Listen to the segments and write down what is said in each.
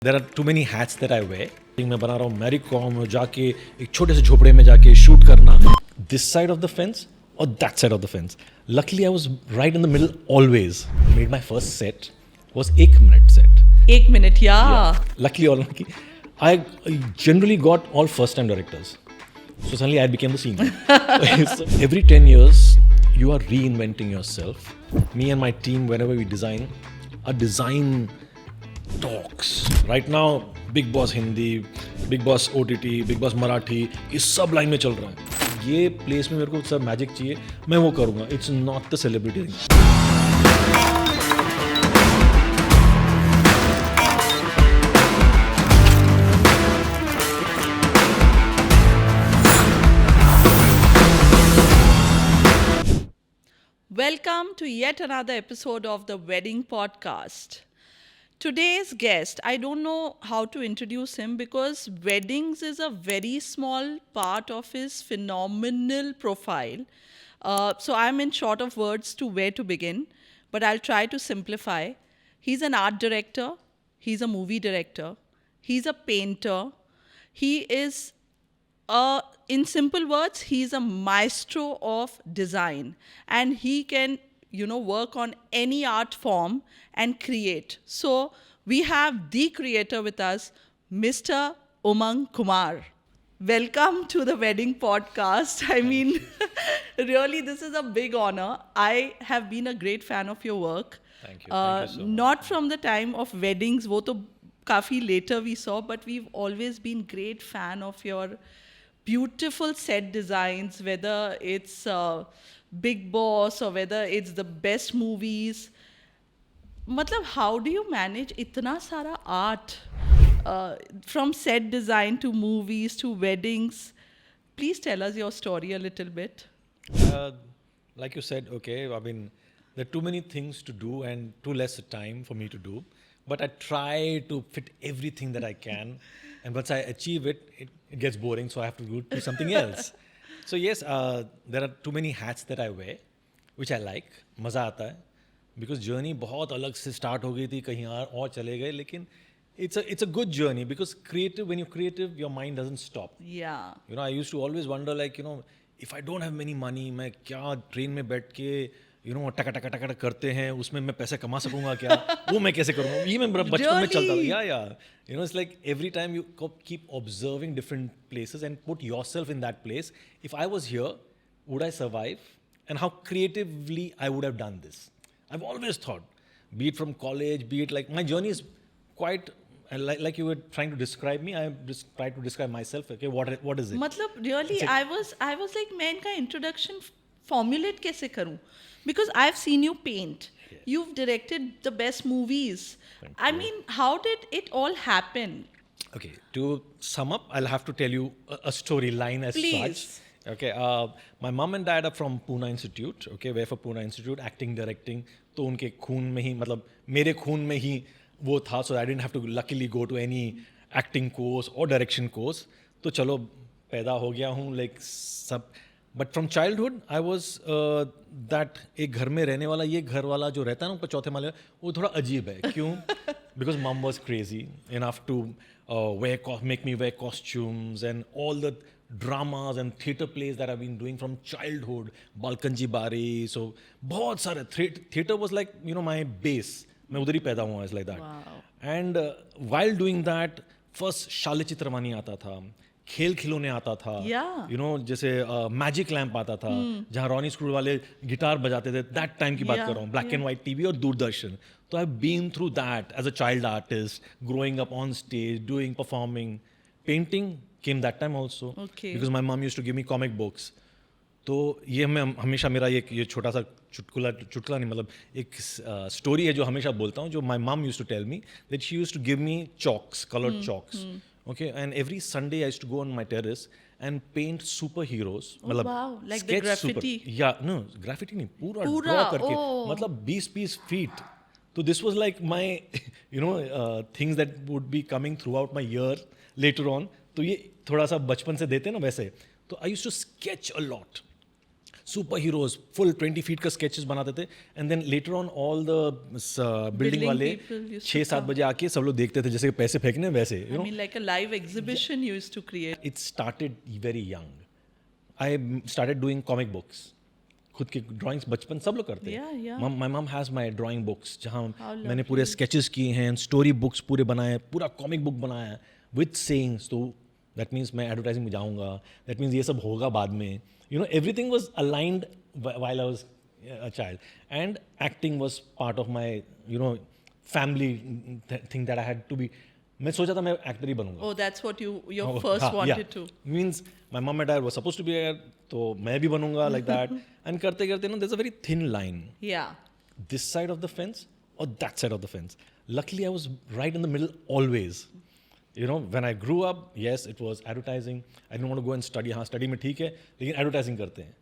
There are too many hats that I wear. मैं बना रहा हूँ मैरी कॉम जाके एक छोटे से झोपड़े में जाके शूट करना this side of the fence or that side of the fence. Luckily, I was right in the middle always. Made my first set was 1 minute set. 1 minute, yeah. Luckily or unlucky, I generally got all first-time directors. So suddenly I became the senior. So every 10 years, you are reinventing yourself. Me and my team, whenever we design, a design talks. Right now, Big Boss Hindi, Big Boss OTT, Big Boss Marathi, ये सब line में चल रहा है. ये place में मेरे को सब मैजिक चाहिए, मैं वो करूँगा. It's not the celebrity thing. Welcome to yet another episode of the Wedding Podcast. Today's guest, I don't know how to introduce him because weddings is a very small part of his phenomenal profile. So I'm in short of words to where to begin, but I'll try to simplify. He's an art director, he's a movie director, he's a painter, he is in simple words, he's a maestro of design and he can, work on any art form and create. So we have the creator with us, Mr. Umang Kumar. Welcome to the Wedding Podcast. I mean, really, this is a big honor. I have been a great fan of your work. Thank you. Thank you so much. Not from the time of weddings, wo to kafi later we saw, but we've always been great fan of your beautiful set designs, whether it's Big Boss or whether it's the best movies. Matlab, how do you manage itna sara art from set design to movies to weddings? Please tell us your story a little bit. Like you said, okay, I mean, there are too many things to do and too less time for me to do. But I try to fit everything that I can. And once I achieve it, it gets boring, so I have to do something else. So yes, there are too many hats that I wear, which I like. मज़ा आता है. Because journey बहुत अलग से start हो गई थी, कहीं और चले गए, लेकिन it's a good journey because when you're creative, your mind doesn't stop. Yeah. I used to always wonder if I don't have many money, मैं क्या ट्रेन में बैठ के टका टका टका करते हैं उसमें मैं पैसे कमा सकूंगा क्या वो मैं कैसे करूंगा ये मैं बचपन में चलता था yeah it's like every time you keep observing different places and put yourself in that place. If I was here, would I survive and how creatively I would have done this. I've always thought, be it from college, be it like my journey is quite like you were trying to describe me. I just tried to describe myself. Okay, what is it? मतलब really, I was like मैं इनका introduction formulate कैसे करूं? Because I've seen you paint. Yeah. You've directed the best movies. Thank I you. mean, how did it all happen? Okay, to sum up, I'll have to tell you a storyline as Please. such. Okay, my mom and dad are from Pune Institute. Okay, we're for Pune Institute, acting, directing. तो उनके खून में ही मतलब मेरे खून में ही वो था. So I didn't have to luckily go to any acting course or direction course. तो चलो पैदा हो गया हूँ like सब. But from childhood, I was that एक घर में रहने वाला ये घर वाला जो रहता है ना ऊपर चौथे माले वो थोड़ा अजीब है. क्यों? Because mom was crazy enough to make me wear costumes and all the dramas and theatre plays that I've been doing from childhood. Balkanji Bari, so बहुत सारे theatre was like my base. मैं उधर ही पैदा हुआ is like that. Wow. And while doing that, first शाले चित्रवानी आता था. खेल खिलौने आता था. Yeah. जैसे मैजिक लैम्प आता था जहाँ रॉनी स्कूल वाले गिटार बजाते थे. दैट टाइम की बात कर रहा हूँ. ब्लैक एंड व्हाइट टीवी और दूरदर्शन. तो I have been through that as a child artist, growing up on stage, doing, performing. Painting came that time also. Okay. Because my mom used to give me comic books. तो ये मैं हमेशा मेरा ये छोटा सा चुटकुला नहीं मतलब एक स्टोरी है जो हमेशा बोलता हूँ जो my mom used to tell me that she used to give me chalks, colored chalks. Okay, and every Sunday I used to go on my terrace and paint superheroes. Oh, wow, like the graffiti. No, graffiti नहीं पूरा draw करके मतलब 20 feet. So this was like my things that would be coming throughout my year later on. तो ये थोड़ा सा बचपन से देते ना वैसे. तो I used to sketch a lot. Superheroes full 20 feet का स्केचेस बनाते थे and then later on all the building वाले people used to 6-7 बजे आके सब लोग देखते थे जैसे पैसे फेंकने वैसे you I know mean, like a live exhibition you used to create. it started very young. I started doing comic books. खुद के ड्राइंग्स बचपन सब लोग करते Yeah, yeah. हैं माई मम हैज़ माई ड्राइंग बुक्स जहाँ How मैंने पूरे स्केचेस किए हैं स्टोरी बुक्स पूरे बनाए पूरा कॉमिक बुक बनाया है विथ सेइंग्स तो दैट मीन्स मैं एडवर्टाइजिंग में जाऊँगा दैट मीन्स ये सब होगा बाद में you know everything was aligned while I was a child and acting was part of my you know family thing that I had to be मैं सोचा था मैं एक्टर ही बनूंगा Oh, that's what your first wanted to. Means my mom and dad was supposed to be तो मैं भी बनूंगा like that and करते करते ना there is a very thin line Yeah. this side of the fence or that side of the fence. Luckily, I was right in the middle always. You know, when I grew up, yes, it was advertising. I didn't want to go and study. हाँ, study में ठीक है, लेकिन advertising करते हैं.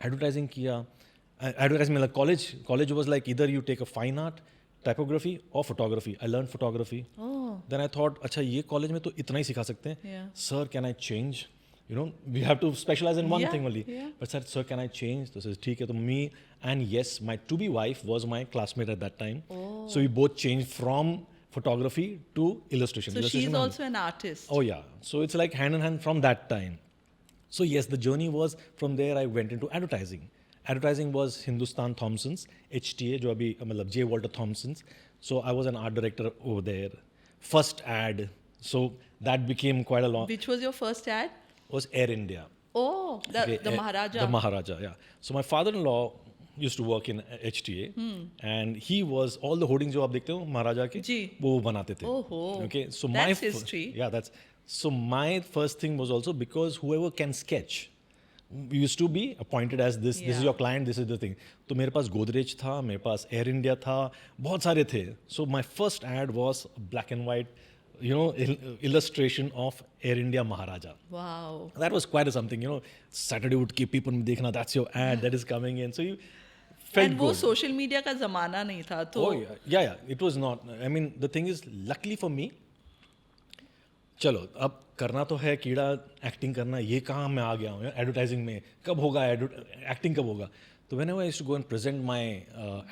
Advertising किया. Advertising में like college was like either you take a fine art, typography or photography. I learned photography. Oh. Then I thought, अच्छा ये कॉलेज में तो इतना ही सिखा सकते हैं. Yeah. Sir, can I change? You know, we have to specialize in one Yeah, thing only. yeah. But sir, can I change? So says, ठीक है. तो me and yes, my to-be wife was my classmate at that time. Oh. So we both changed from photography to illustration. So Illustration she's only. also an artist. Oh yeah. So it's like hand in hand from that time. So yes, the journey was from there. I went into advertising. Advertising was Hindustan Thompson's HTA, जो अभी मतलब J. Walter Thompson's. So I was an art director over there. First ad. So that became quite a lot. Which was your first ad? Was Air India. Oh, Okay, the Maharaja. The Maharaja, yeah. So my father-in-law used to work in HTA, and he was all the hoardings जो आप देखते हो महाराजा के, जी. वो बनाते थे. Oh, Okay, so that's my history. Yeah, that's so my first thing was also because whoever can sketch. We used to be appointed as this. This is Yeah. your client. This is the thing. तो मेरे पास गोदरेज था, मेरे पास air India था, बहुत सारे थे. So my first ad was black and white, you know, illustration of Air India Maharaja. Wow. That was quite a something, you know. Saturday would keep people dekhna, that's your ad that is coming in. So you felt And वो good. social media का जमाना नहीं था तो Oh yeah. It was not. I mean, the thing is, luckily for me, चलो अब करना तो है कीड़ा एक्टिंग करना ये कहाँ मैं आ गया हूँ एडवर्टाइजिंग में कब होगा एक्टिंग कब होगा तो whenever I used to go and present my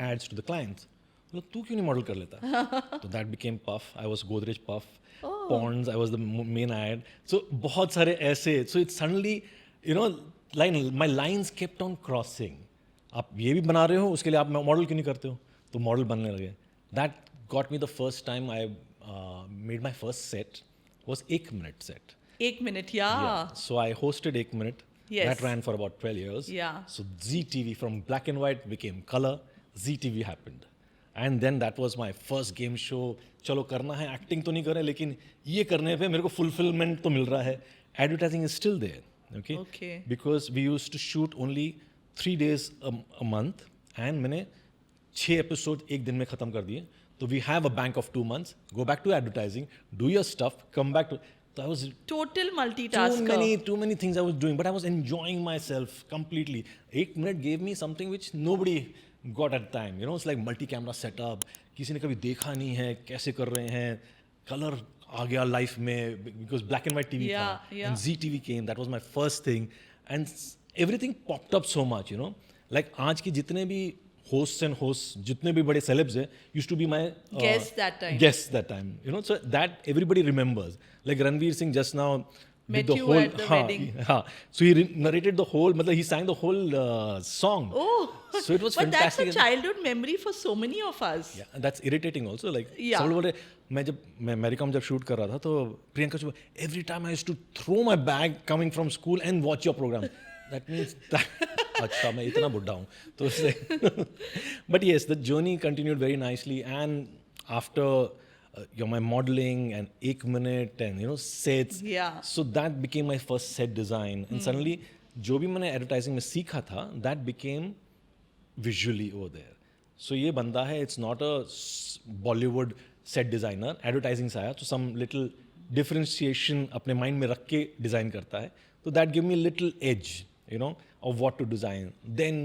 ads to the clients मतलब तू क्यों नहीं मॉडल कर लेता तो that became puff I was Godrej puff Pond's I was the main ad so बहुत सारे ऐसे so it's suddenly you know line my lines kept on crossing आप ये भी बना रहे हो उसके लिए आप मॉडल क्यों नहीं करते हो तो मॉडल बनने लगे that got me the first time I made my first set was 1 minute set. 1 minute, yeah. So I hosted 1 minute. Yes. That ran for about 12 years. Yeah. So ZTV from black and white became color. ZTV happened. And then that was my first game show. चलो करना है acting तो नहीं कर रहे लेकिन ये करने पे मेरे को फुलफिलमेंट तो मिल रहा है advertising is still there okay because we use to shoot only 3 days a month and मैंने 6 एपिसोड एक दिन में खत्म कर दिए So we have a bank of 2 months. Go back to advertising, do your stuff, come back to. So I was total multitasker. Too many things I was doing, but I was enjoying myself completely. 1 minute gave me something which nobody got at the time. You know, it's like multi-camera setup. किसी ने कभी देखा नहीं है कैसे कर रहे हैं color आ गया life में because black and white TV था and ZTV came. That was my first thing and everything popped up so much. You know, like आज की जितने भी hosts जितने भी बड़े celebs हैं used to be my guests that time you know so that everybody remembers like Ranveer Singh just now met the you whole at the wedding so he narrated the whole मतलब he sang the whole song so it was but fantastic that's a childhood memory for so many of us yeah that's irritating also like yeah. सब लोग बोले मैं मैरीकॉम जब shoot कर रहा था तो Priyanka every time I used to throw my bag coming from school and watch your program that means that अच्छा मैं इतना बुढ़ा हूँ तो उससे but yes the journey continued very nicely and after my modeling and 1 minute and you know sets so that became my first set design and suddenly जो भी मैंने एडवर्टाइजिंग में सीखा था that became visually over there so ये बंदा है it's not a Bollywood set designer advertising से आया तो some little differentiation अपने माइंड में रख के डिज़ाइन करता है तो that gave me little edge you know of what to design then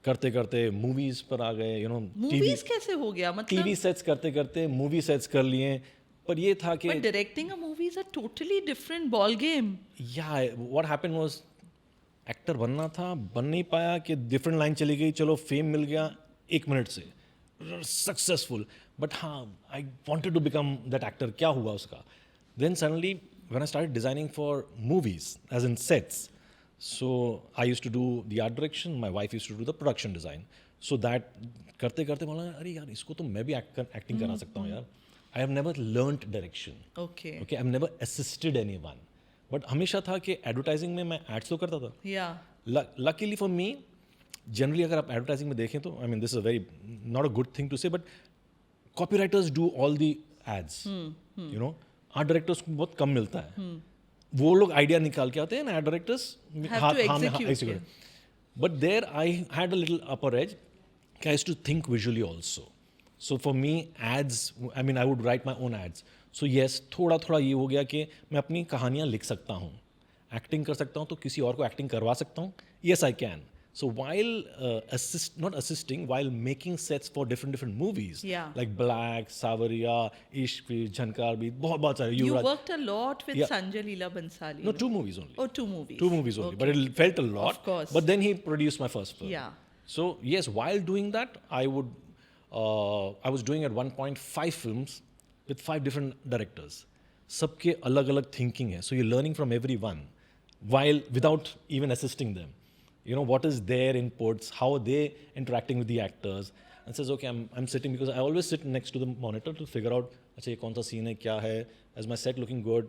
करते करते मूवीज पर आ गए यू नो मूवीज कैसे हो गया मतलब टीवी सेट्स करते करते मूवी सेट्स कर लिए पर ये था कि directing a movie is a totally different ball game या व्हाट हैपेंड वाज एक्टर बनना था, बन नहीं पाया कि डिफरेंट लाइन चली गई, चलो फेम मिल गया 1 मिनट से, सक्सेसफुल, बट हाँ I wanted to become that actor, क्या हुआ उसका? Then suddenly when I started designing for movies as in sets, so I used to do the art direction, my wife used to do the production design, so that करते करते बोला अरे यार इसको तो मैं भी एक्टिंग करा सकता हूँ यार. I have never learnt direction. Okay. Okay, I've never assisted anyone. But हमेशा था कि एडवर्टाइजिंग में मैं एड्स तो करता था. Yeah. Luckily for me, generally अगर आप एडवर्टाइजिंग में देखें तो I mean this is very not a good thing to say, but copywriters do all the ads, you know. Art directors को बहुत कम मिलता है. वो लोग आइडिया निकाल के आते हैं ना, art directors Have to execute. But there I had a little upper edge, I used to think visually also. So for me, ads, I mean, I would write my own ads. So yes, थोड़ा थोड़ा ये हो गया कि मैं अपनी कहानियाँ लिख सकता हूँ, एक्टिंग कर सकता हूँ, तो किसी और को एक्टिंग करवा सकता हूँ. Yes, I can. So while not assisting, while making sets for different movies, Yeah. like Black, Savaria, Ishq, Jhankar Bhi, बहुत सारे. You Yuvraj. worked a lot with Yeah. Sanjay Leela Bhansali. No, 2 movies only. Oh, 2 movies. 2 movies only, but Okay. it felt a lot. Of course. But then he produced my first film. Yeah. So yes, while doing that, I was doing at one point 5 films with 5 different directors. सबके अलग-अलग thinking है. So you're learning from everyone, while without even assisting them. You know what is their inputs, how are they interacting with the actors. And says okay, I'm sitting, because I always sit next to the monitor to figure out अच्छा ये कौन सा scene है, क्या है, is my set looking good,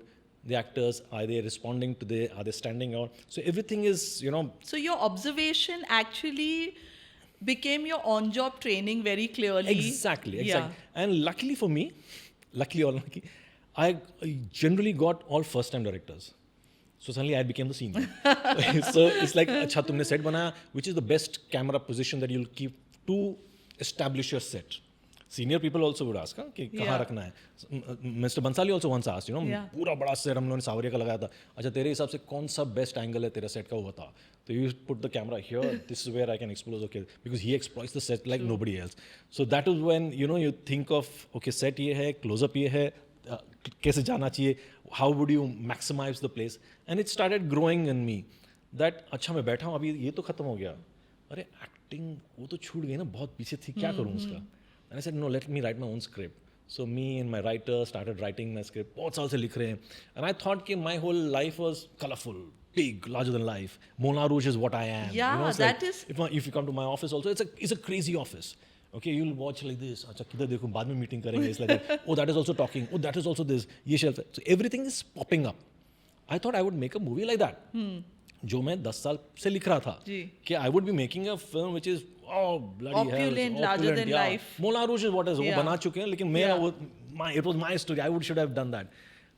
the actors, are they responding to are they standing out. So everything is, you know. So your observation actually became your on-job training very clearly. Exactly. Yeah. And luckily for me, luckily or unlucky, I generally got all first-time directors. So suddenly I became the senior. So it's like, अच्छा तुमने set बनाया, which is the best camera position that you'll keep to establish your set. Senior people also would ask कि कहाँ Yeah. रखना है. Mr. Bansali also once asked, you know, Yeah. पूरा बड़ा set हम लोगों ने सावरिया का लगाया था. अच्छा तेरे हिसाब से कौन सा best angle है तेरा set का, वो बता. So you put the camera here. This is where I can explore. Okay, because he exploits the set like nobody else. So that is when, you know, you think of okay, set ये है, close up ये है, कैसे जाना चाहिए, how would you maximize the place. And it started growing in me that अच्छा मैं बैठा हूँ, अभी ये तो खत्म हो गया, अरे एक्टिंग वो तो छूट गई ना, बहुत पीछे थी, क्या करूँ उसका. And I said no, let me write my own script. So me and my writer started writing my script. बहुत साल से लिख रहे हैं. And I thought कि my whole life was colorful, big, larger than life. Moulin Rouge is what I am. Yeah, you know, it's that like, is- if you come to my office also, it's a crazy office. Okay, you'll watch like this. अच्छा किधर देखो, बाद में meeting करेंगे. It's like that. Oh, that is also talking. Oh, that is also this. ये shelf है. So everything is popping up. I thought I would make a movie like that. जो मैं 10 साल से लिख रहा था जी. कि I would be making a film which is bloody Opulent, hell, larger than yeah. life. Moulin Rouge is what is, वो Yeah. बना चुके हैं, लेकिन मेरा Yeah. वो it was my story. should have done that.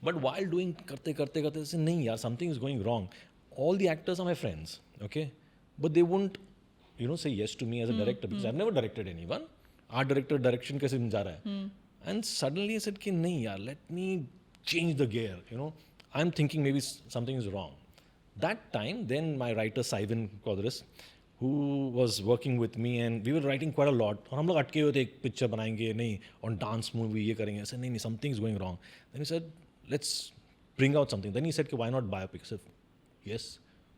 But while doing करते say नहीं यार, something is going wrong. All the actors are my friends, okay, but they won't, you know, say yes to me as a director because I've never directed anyone. Art director direction कैसे जा रहा है? And suddenly I said कि नहीं यार, let me change the gear. You know, I'm thinking maybe something is wrong. That time, then my writer Saivan Kodris, who was working with me, and we were writing quite a lot. और हम लोग अटके हुए थे, एक picture बनाएंगे नहीं, on dance movie ये करेंगे. I said नहीं, something is going wrong. Then he said, let's bring out something. Then he said कि why not biopic? I said yes.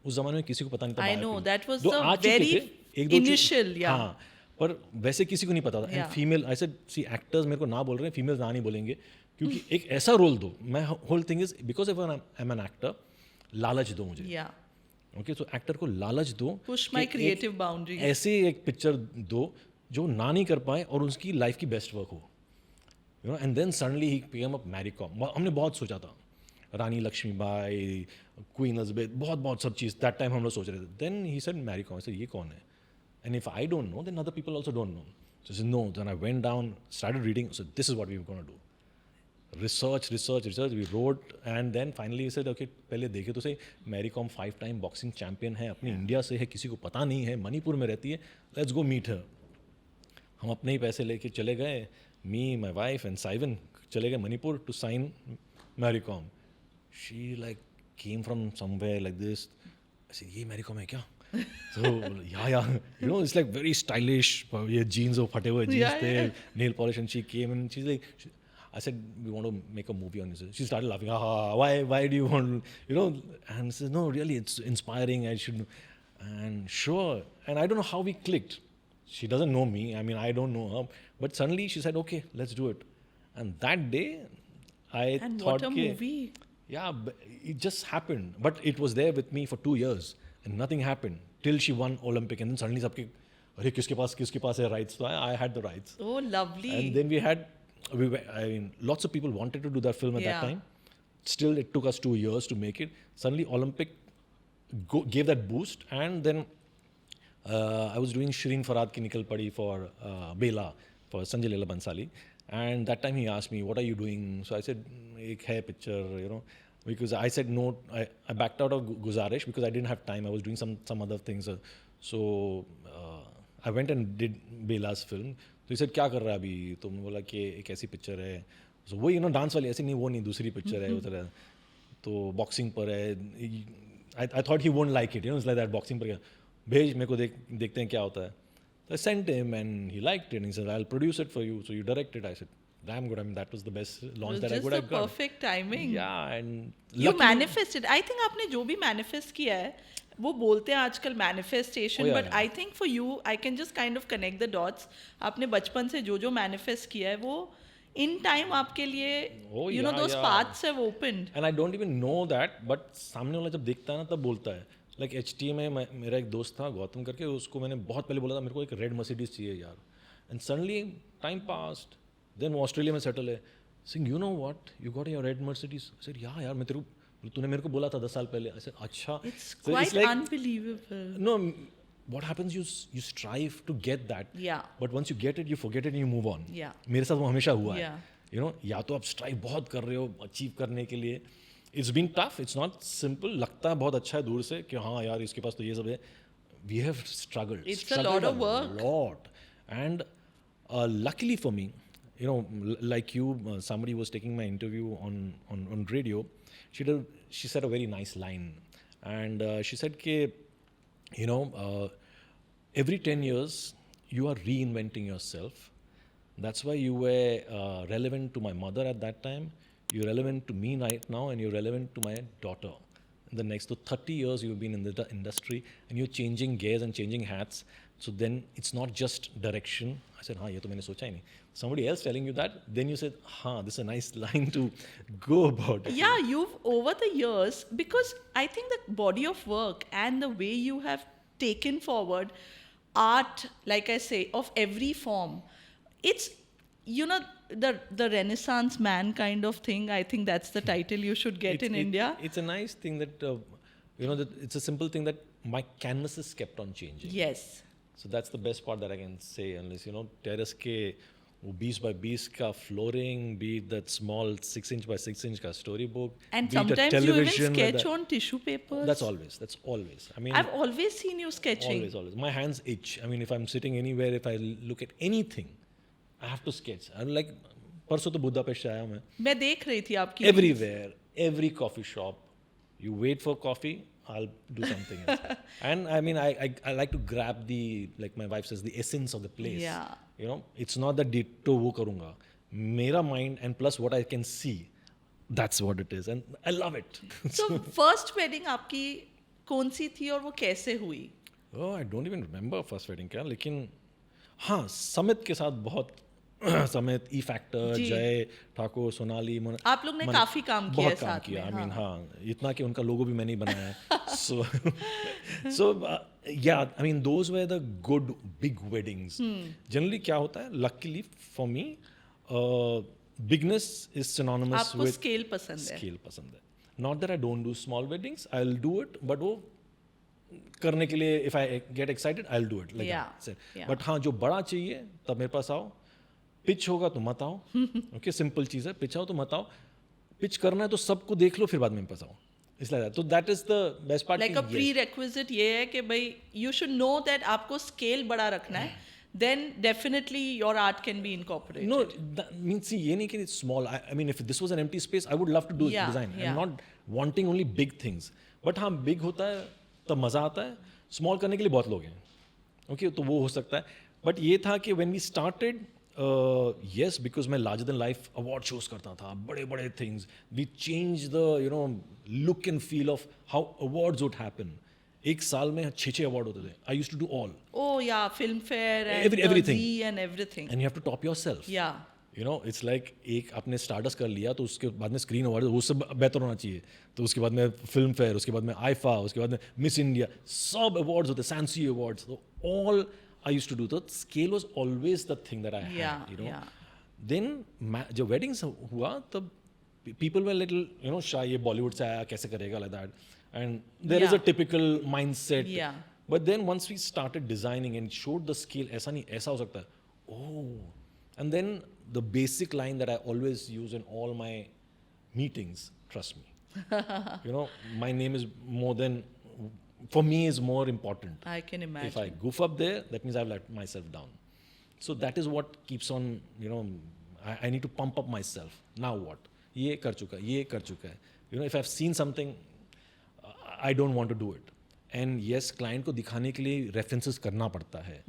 उस जमाने में किसी को पता नहीं था I biopic. know, that was जो the आ चुके very थे, एक दो initial, yeah. हाँ, पर वैसे किसी को नहीं पता था. Yeah. And female, I said, see, actors मेरे को ना बोल रहे हैं, females ना नहीं बोलेंगे, क्योंकि एक ऐसा रोल दो. मैं whole thing is because if I'm an actor, लालच दो मुझे. Yeah. ओके, तो एक्टर को लालच दो, Push कि my एक creative boundaries. ऐसे एक पिक्चर दो जो ना नहीं कर पाए और उसकी लाइफ की बेस्ट वर्क हो, you know. And then suddenly he became a Mary Kom. हमने बहुत सोचा था, रानी लक्ष्मीबाई, क्वीन एलिजाबेथ, बहुत सब चीज़ दैट टाइम हम लोग सोच रहे थे. Then he said Mary Kom. Sir ये कौन है? And if I don't know, then other people also don't know. So no, then I went down, started reading. So this is what we were gonna do. Research, we rode, and then finally said okay, पहले देखे तो सही, Mary Kom 5 time boxing champion है, अपनी India से है, किसी को पता नहीं है, मणिपुर में रहती है, लेट्स गो मीट हर. हम अपने ही पैसे लेके चले गए, मी, माई वाइफ एंड साइवन चले गए Manipur to sign Mary Kom. She like came from somewhere like this. ये मैरी कॉम है क्या? So yeah, you know, it's like very stylish. ये jeans वो फटे हुए jeans Yeah, थे, yeah. nail polish, and she came and she's like, I said, we want to make a movie on this. She started laughing. Why do you want, And says, no, really, it's inspiring. I should. And sure. And I don't know how we clicked. She doesn't know me. I mean, I don't know her. But suddenly she said, okay, let's do it. And that day, I And thought, what a movie. yeah, it just happened. But it was there with me for 2 years. And nothing happened. Till she won Olympic. And then suddenly सबके, अरे किसके पास है rights? So I had the rights. Oh, lovely. And then I mean, lots of people wanted to do that film at that Yeah. time. Still, it took us 2 years to make it. Suddenly, Olympic gave that boost. And then I was doing Shireen Farhad ki Nikal Padi for Bela, for Sanjay Leela Bansali. And that time he asked me, what are you doing? So I said, ek hai picture, because I said no. I backed out of Guzarish because I didn't have time. I was doing some other things. So I went and did Bela's film. तो इसे क्या कर रहा है अभी? तो मैंने बोला कि एक ऐसी पिक्चर है, so वो डांस वाली, ऐसी नहीं, वो नहीं, दूसरी पिक्चर है उधर, तो बॉक्सिंग पर है. I thought he won't like it, it's like that, boxing पर क्या, भेज मेरे को, देखते हैं क्या होता है. So I sent him and he liked it and he said, I'll produce it for you, so you direct it. I said, damn good. I mean, that was the best launch It that I was could just have the got. perfect timing. Yeah, and You luckily- manifested. I think आपने जो भी manifest किया है, वो बोलते हैं आजकल manifestation, Oh, yeah, but yeah. I think for you, I can just kind of connect the dots. आपने बचपन से जो manifest किया है, वो in time आपके लिए, Oh, you know, yeah, those yeah. paths have opened. And I don't even know that, but सामने वाला जब देखता है ना तब बोलता है. Like HT में मेरा एक दोस्त था गौतम करके, उसको मैंने बहुत पहले बोला था मेरे को एक रेड मर्सिडीज चाहिए यार. And suddenly time passed. Then वो ऑस्ट्रेलिया में सेटल है. Saying, you know what? You got your red Mercedes? I said, yeah यार, तूने मेरे को बोला था 10 साल पहले. I said, अच्छा. It's So quite like, unbelievable. No, what happens? You strive to get that. Yeah. But once you get it, you forget it and you move on. Yeah. मेरे साथ वो हमेशा हुआ है. Yeah. या तो आप स्ट्राइव बहुत कर रहे हो अचीव करने के लिए. It's been tough. It's not simple. लगता है बहुत अच्छा है दूर से कि हाँ यार इसके पास तो ये सब है. We have struggled. It's a lot of work. Lot. And luckily for me, like you, somebody was taking my interview on radio. She said a very nice line, and she said कि, every 10 years you are reinventing yourself. That's why you were relevant to my mother at that time. You're relevant to me right now, and you're relevant to my daughter. In the next 30 years, you've been in the industry, and you're changing gears and changing hats. So then it's not just direction. I said, हाँ ये तो मैंने सोचा ही नहीं. Somebody else telling you that, then you said, हाँ, this is a nice line to go about. Yeah, you've over the years, because I think the body of work and the way you have taken forward art, like I say, of every form, it's, the Renaissance man kind of thing. I think that's the title you should get in India. It's a nice thing that, that it's a simple thing that my canvases kept on changing. Yes. So that's the best part that I can say, unless, terrace ke वो 20 by 20 का flooring, be it that small 6 inch by 6 inch का storybook, And be it a sometimes you even television with sketch that. on tissue papers. That's always. I mean, I've always seen you sketching. always. My hands itch. I mean, if I'm sitting anywhere, if I look at anything, I have to sketch. I'm like, परसों तो Budapest आया मैं. मैं देख रही थी आपकी. Everywhere, every coffee shop, you wait for coffee, I'll do something else. And I mean, I like to grab the, like my wife says, the essence of the place. Yeah. It's not that ditto wo karunga. Mera mind and plus what I can see, that's what it is. And I love it. So first wedding आपकी कौन सी थी और वो कैसे हुई? Oh, I don't even remember first wedding क्या, लेकिन हाँ, समित के साथ बहुत समित, ई फैक्टर, जय ठाकुर, सोनाली, आप लोग ने काफी काम किया है बहुत काम साथ किया. में. I mean, हाँ, इतना कि उनका लोगो भी मैंने ही बनाया है. So yeah, I mean, those were the good big weddings. Generally क्या होता है, luckily for me, bigness is synonymous आपको with स्केल पसंद है. scale पसंद है. Not that I don't do small weddings, I'll do it, but वो करने के लिए if I get excited, I'll do it. Like Yeah, that. yeah. But हाँ, जो बड़ा चाहिए तब मेरे पास आओ. पिच होगा तो मत आओ. Okay, simple चीज़ है. पिच आओ तो मत आओ. पिच करना है तो सबको देख लो फिर बाद में मेरे पास आओ. It's like that. So that is the best part. Like a prerequisite ये है कि भाई you should know that आपको scale बड़ा रखना है. Then definitely your art can be incorporated. No, that means see, ये नहीं कि it's small. I mean, if this was an empty space, I would love to do Yeah, design. yeah. I'm not wanting only big things. But हाँ, big होता है तब मज़ा आता है. Small करने के लिए बहुत लोग हैं. Okay, तो वो हो सकता है. But ये था कि when we started, Yes, because मैं larger than life award shows करता था, बड़े बड़े things. We changed the look and feel of how awards would happen. एक साल में 6 अवार्ड होते थे. I used to do all. Oh yeah, Filmfare and Everything. Z and everything. And you have to top yourself. Yeah. It's like एक आपने stardust कर लिया तो उसके बाद में स्क्रीन अवार्ड वो सब बेहतर होना चाहिए. तो उसके बाद में फिल्म फेयर, उसके बाद में आईफा, उसके बाद में मिस इंडिया, सब अवार्ड्स होते, सैंसी अवार्ड्स, तो all I used to do. The scale was always the thing that I had. Yeah, yeah. Then जब weddings हुआ तब people were little shy. ये बॉलीवुड से आया, कैसे करेगा, like that. And there is a Yeah. typical mindset. Yeah. But then once we started designing and showed the scale, ऐसा नहीं, ऐसा हो सकता है. Oh. And then the basic line that I always use in all my meetings, trust me. My name is more than, for me is more important. I can imagine. If I goof up there, that means I've let myself down. So that is what keeps on, I need to pump up myself. Now what? ये कर चुका है. If I've seen something, I don't want to do it. And yes, client को दिखाने के लिए references करना पड़ता है.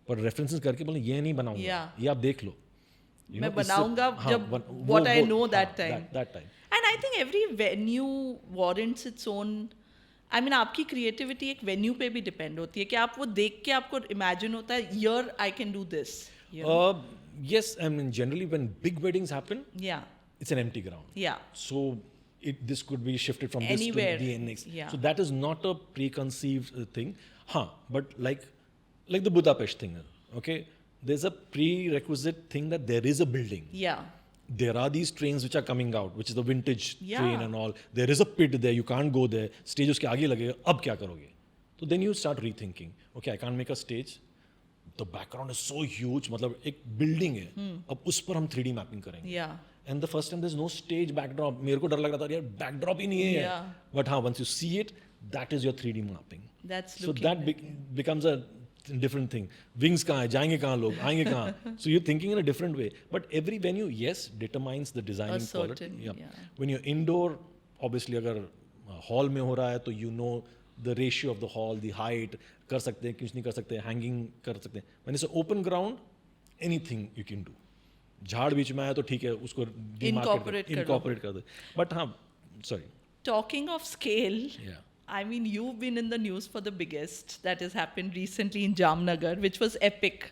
पर references करके बोले ये नहीं बनाऊंगा, Yeah. ये आप देख लो. मैं बनाऊंगा जब what I know that time. That time. And I think every venue warrants its own. I mean, आपकी creativity एक venue पे भी depend होती है कि आप वो देख के आपको imagine होता है here I can do this. Yes, I mean generally when big weddings happen, Yeah, it's an empty ground. yeah, So this could be shifted from Anywhere. this to the next. Yeah. So that is not a preconceived thing. But like the Budapest thing, okay? There's a prerequisite thing that there is a building. yeah. There are these trains which are coming out, which is the vintage Yeah. train and all. There is a pit there, you can't go there. Stage उसके आगे लगेगा, अब क्या करोगे? So then you start rethinking. Okay, I can't make a stage. The background is so huge, मतलब एक building है. अब उस पर हम 3D mapping करेंगे. Yeah. And the first time there's no stage backdrop. मेरे को डर लग रहा था यार backdrop ही नहीं है. Yeah. But once you see it, that is your 3D mapping. That's So looking that becomes a different thing. Wings कहाँ है, जाएंगे कहाँ लोग, आएंगे कहाँ. So you're thinking in a different way. But every venue, yes, determines the designing quality. certain, yeah. When you're indoor, obviously अगर hall में हो रहा है तो you know the ratio of the hall, the height, कर सकते हैं, कुछ नहीं कर सकते, hanging कर सकते हैं. When it's an open ground, anything you can do. झाड़ बीच में आया तो ठीक है, उसको Incorporate कर दे. But हाँ, sorry. Talking of scale, Yeah. I mean, you've been in the news for the biggest that has happened recently in Jamnagar, which was epic.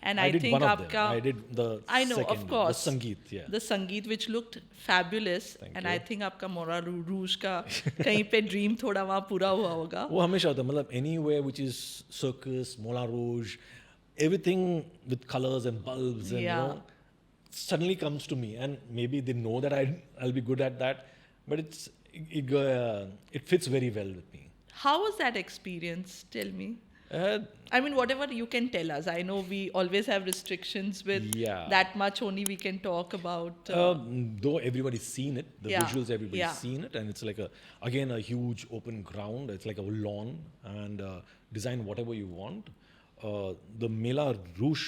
And I did think one of them. आपका, I did the I know, second of one, course. the Sangeet, yeah. The Sangeet, which looked fabulous. Thank and you. I think आपका मोरा रूज का कहीं पे dream थोड़ा वहाँ पूरा हुआ होगा. वो हमेशा होता है, मतलब anywhere which is circus, Moulin Rouge, everything with colors and bulbs and Yeah. suddenly comes to me, and maybe they know that I'll be good at that, but it fits very well with me. How was that experience? Tell me. I mean, whatever you can tell us. I know we always have restrictions with Yeah. that much only we can talk about. Though everybody's seen it, the Yeah, visuals, everybody's yeah. seen it, and it's like again a huge open ground. It's like a lawn, and design whatever you want. The Mela Rouge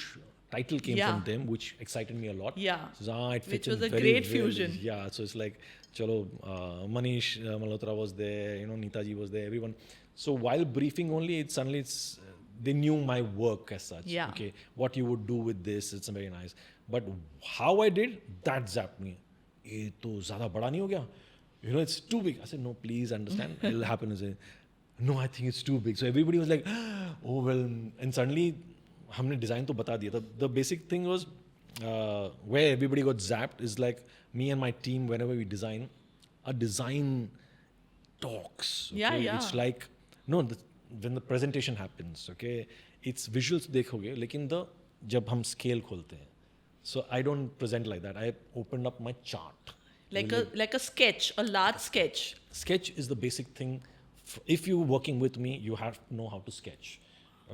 title came Yeah. from them, which excited me a lot. Yeah. So, it fits Which in was a very great well. fusion. Yeah, so it's like, chalo, Manish Malhotra was there, Neetaji was there, everyone. So while briefing only, they knew my work as such. Yeah. Okay, what you would do with this, it's very nice. But how I did, that zapped me. ये तो ज़्यादा बड़ा नहीं हो गया? It's too big. I said, no, please understand. It'll happen. I said, no, I think it's too big. So everybody was like, oh, well. And suddenly, हमने design तो बता दिया. The basic thing was, where everybody got zapped is like me and my team, whenever we design, a design talks. Okay? Yeah, yeah. It's like, when the presentation happens, okay, it's visuals देखोगे, लेकिन जब हम scale खोलते हैं, so I don't present like that. I opened up my chart. like a sketch, a large sketch. Sketch is the basic thing. If you're working with me, you have to know how to sketch.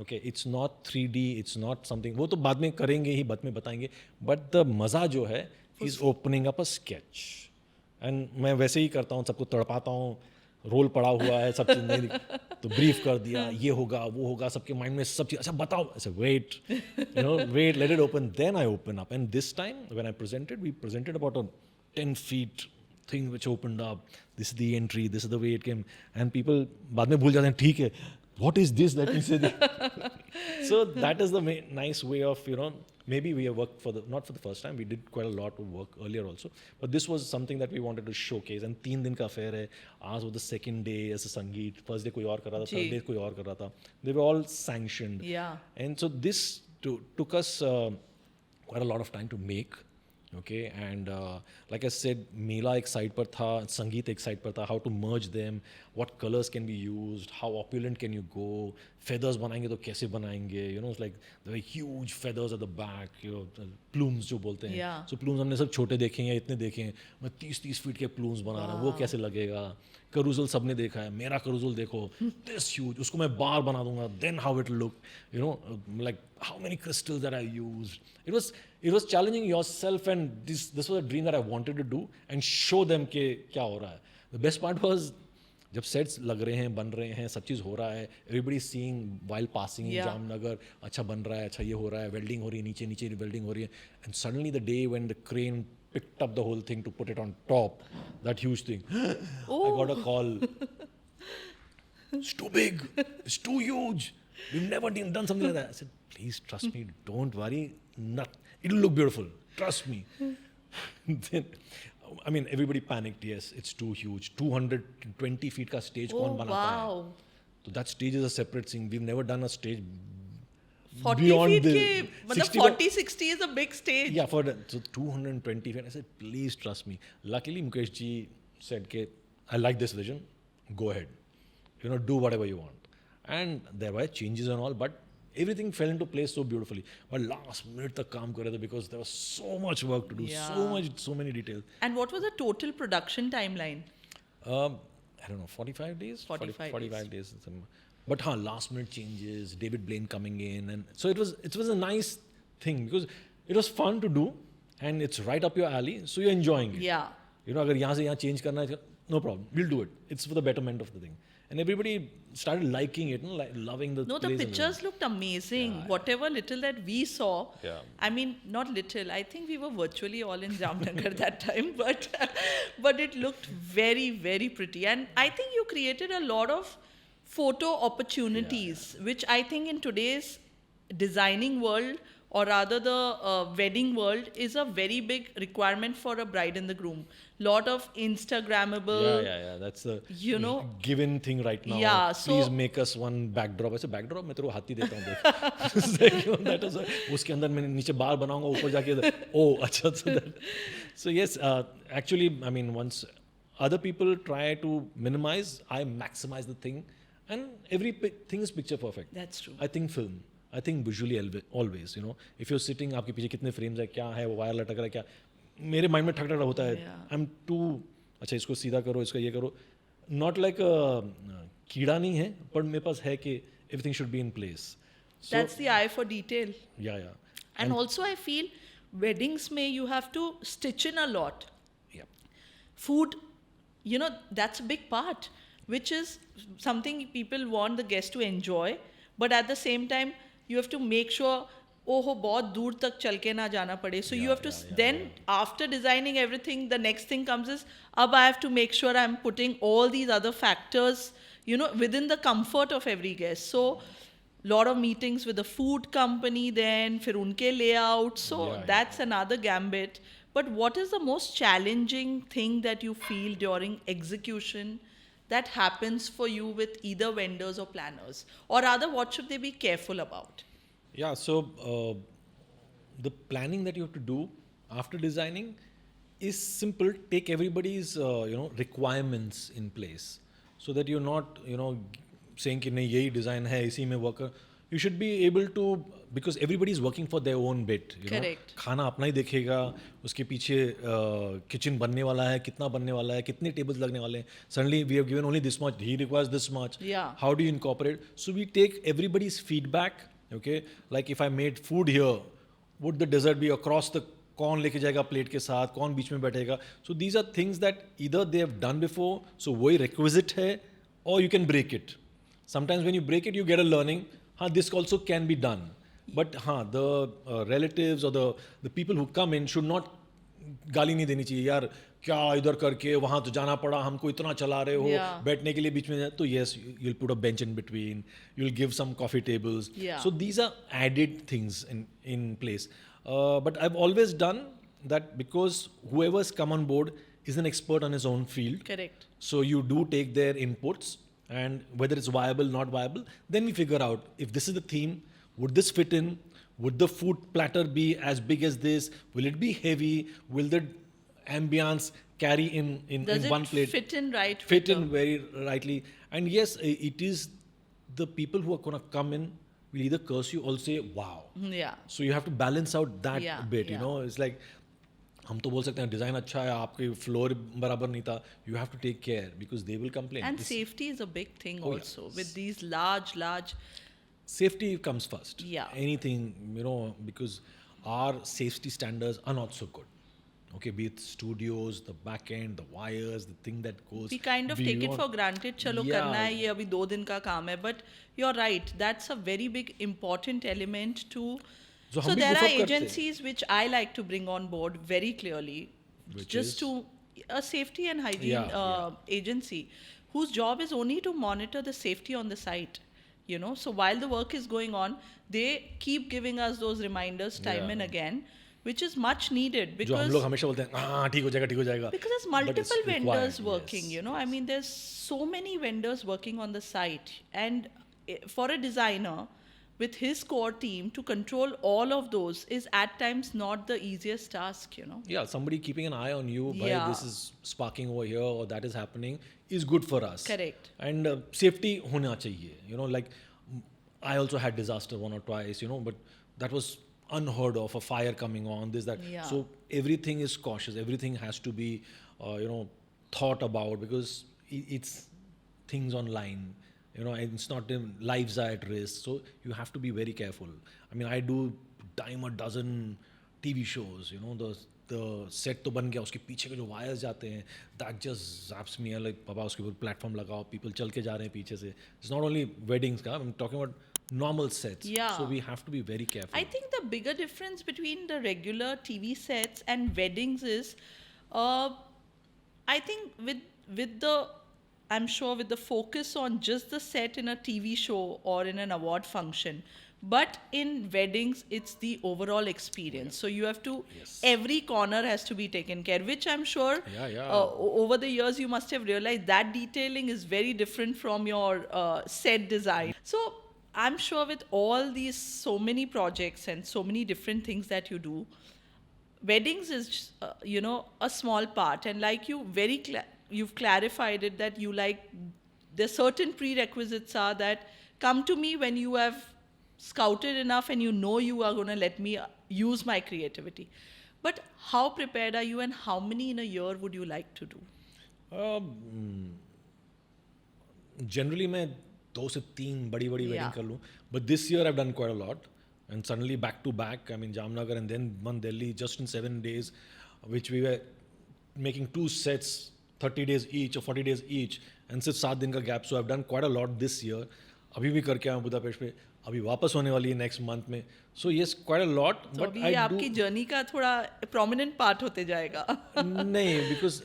Okay, it's not 3D, it's not something. वो तो बाद में करेंगे ही, बाद में बताएंगे. But the मज़ा जो है is opening up a sketch. And मैं वैसे ही करता हूँ, सबको तड़पाता हूँ. रोल पड़ा हुआ है, सब चीज़ नहीं तो ब्रीफ कर दिया, ये होगा वो होगा, सबके माइंड में सब चीज़, अच्छा बताओ, ऐसे wait, wait, let it open, then I open up. And this time when I presented, we presented about a 10 feet thing which opened up. This is the entry, this is the way it came, and people बाद में भूल जाते हैं, ठीक है, what is this, let me say this. So that is the nice way of maybe we have worked not for the first time, we did quite a lot of work earlier also, but this was something that we wanted to showcase. And 3 दिन का affair है, आज was the second day as a संगीत, first day कोई और कर रहा था, जी. third day कोई और कर रहा था, they were all sanctioned. Yeah. And so this took us quite a lot of time to make. Okay, and like I said, Mela एक side पर था, संगीत एक side पर था, how to merge them, what colors can be used, how opulent can you go, feathers बनाएंगे तो कैसे बनाएंगे, you know, it's like there are huge feathers at the back, you know, plumes जो बोलते हैं. Yeah. So plumes हमने सब छोटे देखे हैं, इतने देखे हैं, मैं 30 फीट के plumes बना रहा हूँ, वो कैसे लगेगा. करूजल सबने देखा है, मेरा करूजल देखो, this huge, उसको मैं बार बना दूंगा, then how it look, you know, like how many crystals that I used. It was challenging yourself, and this was a dream that I wanted to do and show them कि क्या हो रहा है. The best part was जब sets लग रहे हैं, बन रहे हैं, सब चीज़ हो रहा है, everybody seeing while passing in Yeah. Jamnagar, अच्छा बन रहा है, अच्छा ये हो रहा है, welding हो रही है, नीचे नीचे welding हो रही है, and suddenly the day when the crane picked up the whole thing to put it on top, that huge thing, I got a call. It's too big. It's too huge. We've never done something like that. I said, please trust me. Don't worry. It'll look beautiful. Trust me. Then, I mean, everybody panicked. Yes, it's too huge. 220 feet का stage Oh, कौन बनाता है? wow. So that stage is a separate thing. We've never done a stage 40 beyond feet the के, मतलब 60 40, 60 is a big stage. Yeah, so 220 feet. I said, please trust me. Luckily, Mukesh ji said, "Ke, I like this vision. Go ahead. You know, do whatever you want." And there were changes and all, but everything fell into place so beautifully. But last minute तक काम कर रहे थे because there was so much work to do, Yeah. so many details. And what was the total production timeline? I don't know, 45 days? 45 days. But last minute changes, David Blaine coming in. And so it was a nice thing because it was fun to do and it's right up your alley. So you're enjoying it. Yeah. You know, अगर यहाँ से यहाँ change करना है, no problem. We'll do it. It's for the betterment of the thing. And everybody started liking it, like loving the No, the place and pictures looked amazing. Whatever little that we saw. Yeah. I mean, not little. I think we were virtually all in Jamnagar that time, but it looked very, very pretty. And I think you created a lot of photo opportunities, which I think in today's designing world, or rather the wedding world, is a very big requirement for a bride and the groom. Lot of Instagrammable. Yeah. That's the You know. given thing right now. Yeah, Please so- make us one backdrop. ऐसे backdrop मैं तेरे को हाथी देता हूँ देख. It's like, you know, that was उसके अंदर मैं नीचे बार बनाऊंगा ऊपर जाके oh अच्छा so yes actually I mean once other people try to minimize, I maximize the thing, and thing is picture perfect. That's true. I think film. I think visually always, you know, if you're sitting, आपके पीछे कितने frames है, क्या है, वो wire लटक रहा है, क्या, मेरे mind में ठक ठक होता है. Yeah. I'm too, अच्छा इसको सीधा करो, इसका ये करो. Not like a कीड़ा नहीं है, पर मेरे पास है कि everything should be in place. So, That's the eye for detail. yeah. And also, I feel weddings may you have to stitch in a lot. Yeah. Food, you know, that's a big part, which is something people want the guest to enjoy, but at the same time, you have to make sure बहुत दूर तक चल के ना जाना पड़े. So you have to then after designing everything, the next thing comes is अब I have to make sure I'm putting all these other factors, you know, within the comfort of every guest. So lot of meetings with the food company, then फिर उनके layout. So that's another gambit. But what is the most challenging thing that you feel during execution that happens for you with either vendors or planners? Or rather, what should they be careful about? Yeah, so the planning that you have to do after designing is simple. Take everybody's requirements in place, so that you're not saying कि नहीं यही design है इसी में work. You should be able to, because everybody is working for their own bit. Correct. खाना अपना ही देखेगा, उसके पीछे kitchen बनने वाला है, कितना बनने वाला है, कितने tables लगने वाले हैं. Suddenly we have given only this much. He requires this much. Yeah. How do you incorporate? So we take everybody's feedback. Okay, like if I made food here, would the dessert be across the, कौन लेके जाएगा plate के साथ, कौन बीच में बैठेगा. So these are things that either they have done before, so वही requisite है, or you can break it. Sometimes when you break it, you get a learning. This also can be done. But the relatives or the people who come in should not गाली नहीं देनी चाहिए यार क्या इधर करके वहाँ तो जाना पड़ा हमको इतना चला रहे हो बैठने के लिए बीच में तो yes you'll put a bench in between, you'll give some coffee tables. So these are added things in place. But I've always done that because whoever's come on board is an expert on his own field. Correct. So you do take their inputs, and whether it's viable, not viable, then we figure out if this is the theme, would this fit in? Would the food platter be as big as this? Will it be heavy? Will the ambience carry in Does one it plate? fit in right? Fit with in very rightly. And yes, it is the people who are going to come in will either curse you or say wow. Yeah. So you have to balance out that Yeah, bit, you yeah. know. It's like हम तो बोल सकते हैं design अच्छा है आपके floor बराबर नहीं था. You have to take care because they will complain. And This- safety is a big thing Oh, yeah. also with these large. safety comes first. Yeah. Anything, you know, because our safety standards are not so good. Okay, be it studios, the back end, the wires, the thing that goes. We kind of take it beyond- for granted. चलो Yeah. करना है ये अभी 2 दिन का काम है. But you're right. That's a very big important element to. So So हम भी there goof are up करते हैं. agencies which I like to bring on board very clearly, Which just is? to a safety and hygiene Yeah, agency whose job is only to monitor the safety on the site. You know, so while the work is going on, they keep giving us those reminders time Yeah. and again, which is much needed जो हम because लोग हमेशा बोलते हैं हाँ ठीक हो जाएगा ठीक हो जाएगा. because there's But it's multiple vendors required, working, yes. you know. I mean, there's so many vendors working on the site, and for a designer with his core team to control all of those is at times not the easiest task, you know. Yeah, somebody keeping an eye on you by Yeah. this is sparking over here or that is happening is good for us. Correct. And safety होना चाहिए. You know, like I also had disaster one or twice, you know, but that was unheard of, a fire coming on, this, that. Yeah. So everything is cautious. Everything has to be, you know, thought about because it's things online. You know, and it's not lives are at risk. So you have to be very careful. I mean, I do dime a dozen TV shows, you know, the set तो बन गया उसके पीछे के जो wires जाते हैं that just zaps me like पापा उसके ऊपर platform लगाओ people चल के जा रहे हैं पीछे से. It's not only weddings का, I'm talking about normal sets. Yeah. So we have to be very careful. I think the bigger difference between the regular TV sets and weddings is, I think with the, I'm sure with the focus on just the set in a TV show or in an award function, but in weddings it's the overall experience. So you have to, Yes. every corner has to be taken care, which I'm sure Yeah. over the years you must have realized that detailing is very different from your set design. So I'm sure with all these so many projects and so many different things that you do, weddings is you know, a small part, and like you you've clarified it that you like, the certain prerequisites are that come to me when you have scouted enough and you know you are going to let me use my creativity. But how prepared are you, and how many in a year would you like to do? Generally मैं 2 से 3 बड़ी Yeah. wedding कर लूँ. But this year I've done quite a lot. And suddenly back to back, I mean Jamnagar and then one Delhi just in 7 days, which we were making 2 sets, 30 days each or 40 days each, and सिर्फ 7 दिन का gap. So I've done quite a lot this year. अभी भी करके आया हूँ Budapest पे. अभी वापस होने वाली है next month में. So yes, quite a lot. तो but अभी I ये do आपकी जर्नी का थोड़ा prominent part होते जाएगा. नहीं, because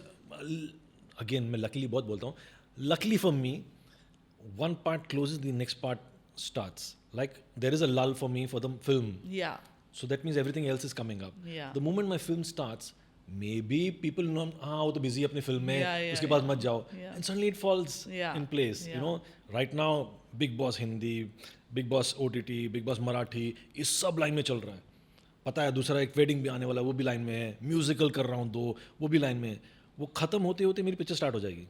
again मैं luckily बहुत बोलता हूँ. Luckily for me, one part closes, the next part starts. Like there is a lull for me for the film. Yeah. So that means everything else is coming up. Yeah. The moment my film starts, maybe people know, वो तो busy अपनी film में, Yeah, उसके yeah, पास yeah. मत जाओ. Yeah. And suddenly it falls Yeah, in place. yeah. You know, right now, Big Boss Hindi, Big Boss OTT, Big Boss Marathi, ये सब line में चल रहा है. पता है दूसरा एक वेडिंग भी आने वाला है, वो भी लाइन में है. म्यूजिकल कर रहा हूँ 2, वो भी लाइन में है. वो खत्म होते होते मेरी पिक्चर स्टार्ट हो जाएगी.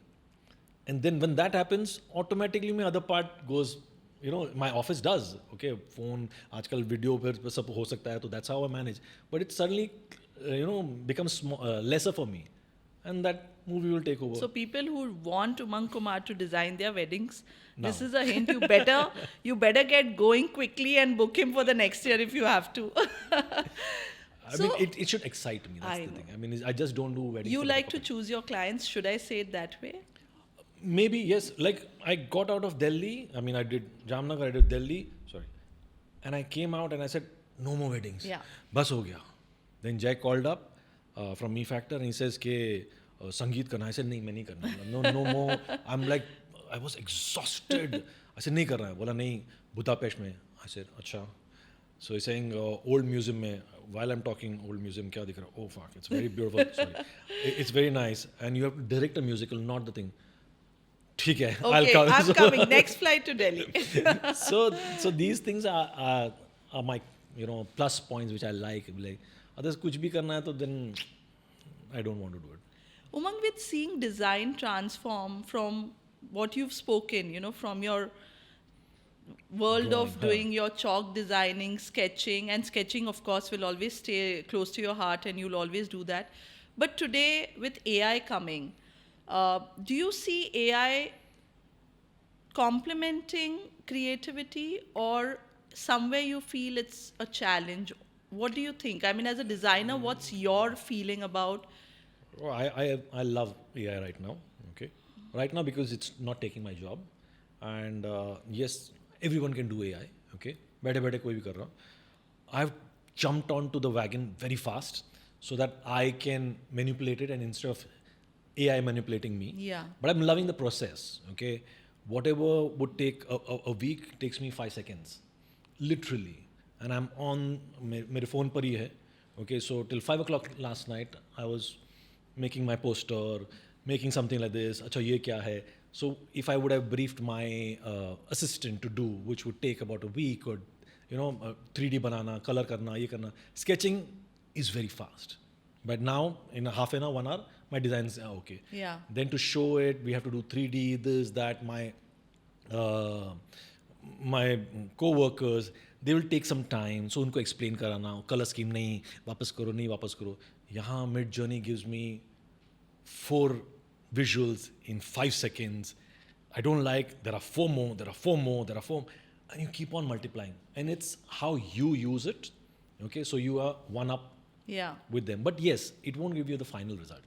And then when that happens, automatically my other part goes, you know, my office does. Okay, phone, आजकल वीडियो पर सब हो सकता है, तो that's how I manage. But it suddenly, you know, becomes lesser for me. And that movie will take over. So people who want Umang Kumar to design their weddings, this Now. is a hint. You better get going quickly and book him for the next year if you have to. I So- mean, it should excite me. That's I the know. thing. I mean, I just don't do weddings. You for the like heck to of it. choose your clients. Should I say it that way? Maybe, yes. Like, I got out of Delhi. I mean, I did Jamnagar, I did Delhi. Sorry. And I came out and I said, no more weddings. Yeah. Bas ho gaya. Then Jay called up from Me Factor and he says, ke, Sangeet karna. I said, nahi, main nahi karna. No more. I'm like, I was exhausted. I said, nahi karna hai. Bola, nahi, Budapest mein. I said, acha. So he's saying, old museum mein. while I'm talking old museum क्या दिख रहा है? Oh fuck, it's very beautiful. Sorry, it's very nice, and you have to direct a musical, not the thing. ठीक है, I'll Okay, come. I'm coming. Next flight to Delhi. So these things are my plus points which I like. Like others कुछ भी करना है तो then I don't want to do it. Umang, with seeing design transform from what you've spoken, from your world of Drawing, doing your chalk designing, sketching, and sketching, of course, will always stay close to your heart and you'll always do that. But today, with AI coming, do you see AI complementing creativity or somewhere you feel it's a challenge? What do you think? I mean, as a designer, what's your feeling about? Oh, I love AI right now. Okay, right now because it's not taking my job, and yes, everyone can do AI. Okay, बैठे बैठे कोई भी कर रहा. I've jumped onto the wagon very fast so that I can manipulate it, and instead of AI manipulating me. Yeah. But I'm loving the process. Okay, whatever would take a week takes me 5 seconds, literally, and I'm on मेरे phone पर ही है. Okay, so till 5 o'clock last night I was making my poster, making something like this. अच्छा ये क्या है? So if I would have briefed my assistant to do, which would take about a week, or 3D banana, color करना, ये करना, sketching is very fast. But now in a half an hour, 1 hour, my designs are okay. Yeah. Then to show it, we have to do 3D, this, that. My co-workers, they will take some time. So उनको explain कराना, color scheme नहीं, वापस करो. यहाँ Mid Journey gives me 4 visuals in 5 seconds. I don't like, there are 4 more, and you keep on multiplying. And it's how you use it. Okay, so you are one up Yeah. with them. But yes, it won't give you the final result.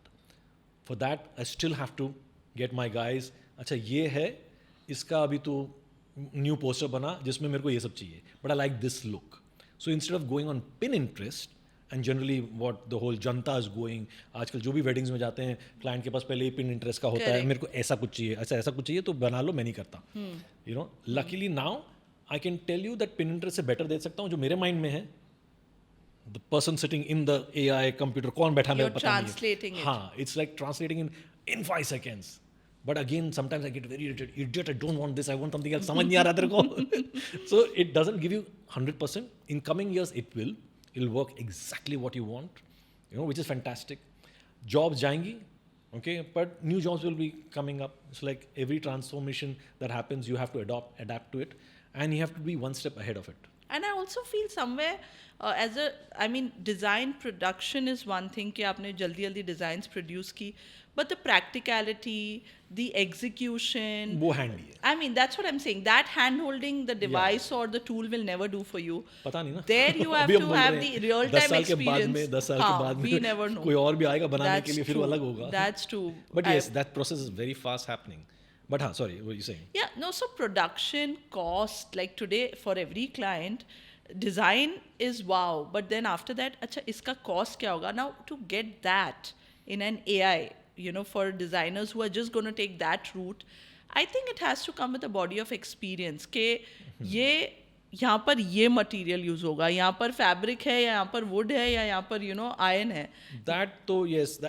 For that, I still have to get my guys, अच्छा ये है, इसका अभी तो new poster बना जिसमें मेरे को ये सब चाहिए. But I like this look. So instead of going on Pinterest, and generally what the whole Janata is going, आजकल जो भी weddings में जाते हैं, client के पास पहले ही Pinterest का होता है, Correct. मेरे को ऐसा कुछ चाहिए, ऐसा कुछ चाहिए तो बना लो, मैं नहीं करता. Luckily now I can tell you that Pinterest से better दे सकता हूँ जो मेरे mind में है. The person sitting in the AI computer, कौन बैठा मेरे You're को पता नहीं है. translating it. हाँ, it's like translating in 5 seconds. But again, sometimes I get very irritated. Idiot, I don't want this. I want something else. समझ नहीं आ रहा तेरे को. So it doesn't give you 100%. In coming years, it will. It'll work exactly what you want. Which is fantastic. Jobs जाएंगी, okay, but new jobs will be coming up. It's like every transformation that happens, you have to adapt to it, and you have to be one step ahead of it. And I also feel somewhere design production is one thing कि आपने जल्दी designs produce की, but the practicality, the execution, वो handy है. I mean, that's what I'm saying. That hand-holding the device or the tool will never do for you. पता नहीं ना. There you have अभी to हम बोल have रहे the हैं, real-time 10 साल के बाद experience. में 10 साल के बाद we never know. कोई और भी आएगा बनाने That's के लिए, फिर वो true. अलग होगा. That's true. But yes, that process is very fast happening. But sorry, what were you saying? Yeah, no, so production cost, like today for every client, design is wow, but then after that, अच्छा इसका cost क्या होगा? Now to get that in an AI, for designers who are just going to take that route, I think it has to come with a body of experience के ये यहाँ पर ये material use होगा, यहाँ पर fabric है, या यहाँ पर wood है, या यहाँ पर iron है. That though, yes,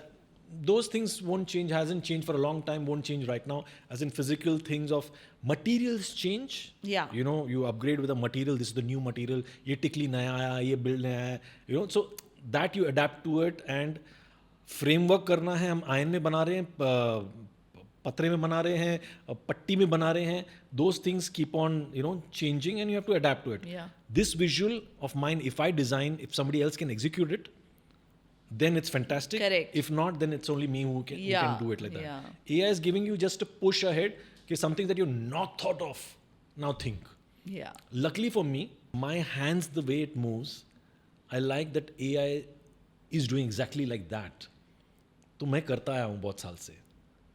those things won't change, hasn't changed for a long time, won't change right now. As in physical things of materials change. Yeah. You upgrade with a material, this is the new material, ये टिकली नया आया, ये build नया है, so that you adapt to it. And framework करना है, हम iron में बना रहे हैं, पत्रे में बना रहे हैं, पट्टी में बना रहे हैं, those things keep on changing, and you have to adapt to it. Yeah. This visual of mine, if I design, if somebody else can execute it, then it's fantastic. Correct. If not, then it's only me who can do it like that. Yeah. AI is giving you just a push ahead, something that you're not thought of. Now think. Yeah. Luckily for me, my hands, the way it moves, I like that AI is doing exactly like that. तो मैं करता आया हूँ बहुत साल से.